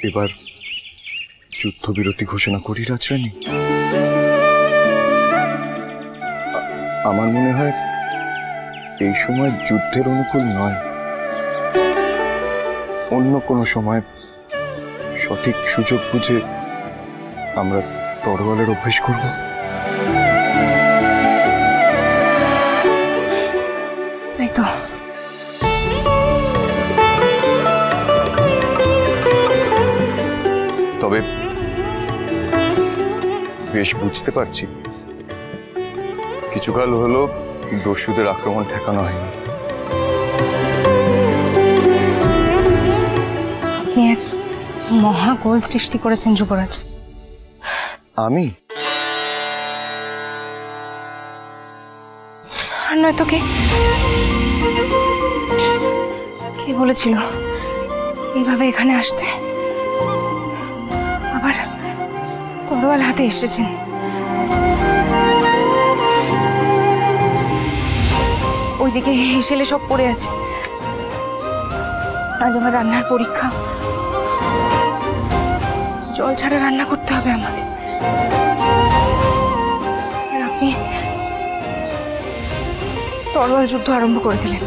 এবার যুদ্ধবিরতি ঘোষণা করি রাজরানী। আমার মনে হয় এই সময় যুদ্ধের অনুকূল নয়, অন্য কোনো সময় সঠিক সুযোগ বুঝে আমরা তরোয়ালের অভ্যেস করব। তাই তো। তবে বেশ বুঝতে পারছি কিছুকাল হলো দস্যুদের আক্রমণ ঠেকানো হয়নি। আপনি এক মহাগোল সৃষ্টি করেছেন যুবরাজ। আমি? আর নয়তো কে বলেছিল এইভাবে এখানে আসতে? আবার তরোয়াল হাতে এসেছেন। ওইদিকে হেসেলে সব পড়ে আছে। আজ আমার রান্নার পরীক্ষা, জল ছাড়া রান্না করতে হবে আমাকে। আর আপনি তরোয়াল যুদ্ধ আরম্ভ করে দিলেন।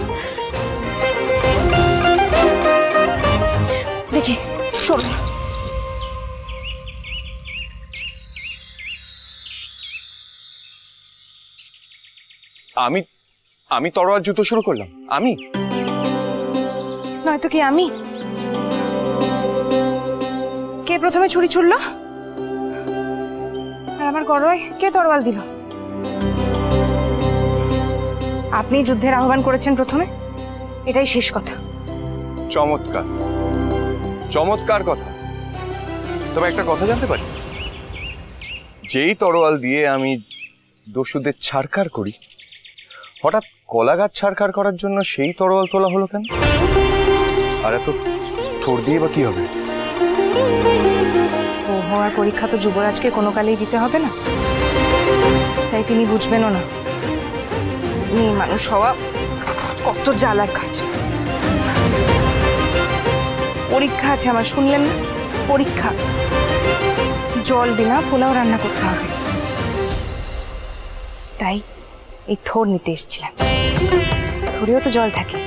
দেখি চলুন। আমি তরোয়াল যুদ্ধ শুরু করলাম? আমি? নয়তো কি আমি? কে প্রথমে ছুরি ছুড়ল? আর আমার গড়ায় কে তরোয়াল দিল? আপনি যুদ্ধের আহ্বান করেছেন প্রথমে, এটাই শেষ কথা। চমৎকার চমৎকার কথা। তবে একটা কথা জানতে পারি, যেই তরোয়াল দিয়ে আমি দস্যুদের ছাড়কার করি, হঠাৎ কলা গাছ ছাড়কার করার জন্য সেই তরোয়াল তোলা হলো কেন? আর এত থোর দিয়ে বা কি হবে? ও হওয়ার পরীক্ষা তো যুবরাজকে কোনো কালেই দিতে হবে না, তাই তিনি বুঝবেনও না মেয়ে মানুষ হওয়া কত জ্বালার কাজ। পরীক্ষা আছে আমার, শুনলেন না? পরীক্ষা। জল বিনা পোলাও রান্না করতে হবে, তাই এই থোর নিতে এসেছিলাম। থোরেও তো জল থাকে,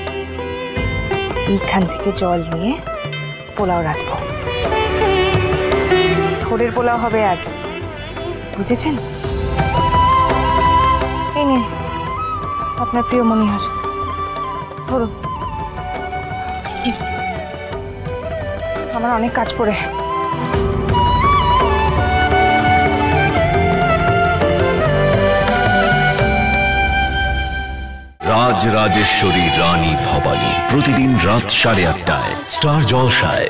এইখান থেকে জল নিয়ে পোলাও রাখবো। থোরের পোলাও হবে আজ, বুঝেছেন? এই নিন আপনার প্রিয় মনিহার, ধরুন। আমার অনেক কাজ পড়ে। রাজরাজেশ্বরী রানী ভবানী প্রতিদিন রাত 8:30টায় স্টার জলসায়।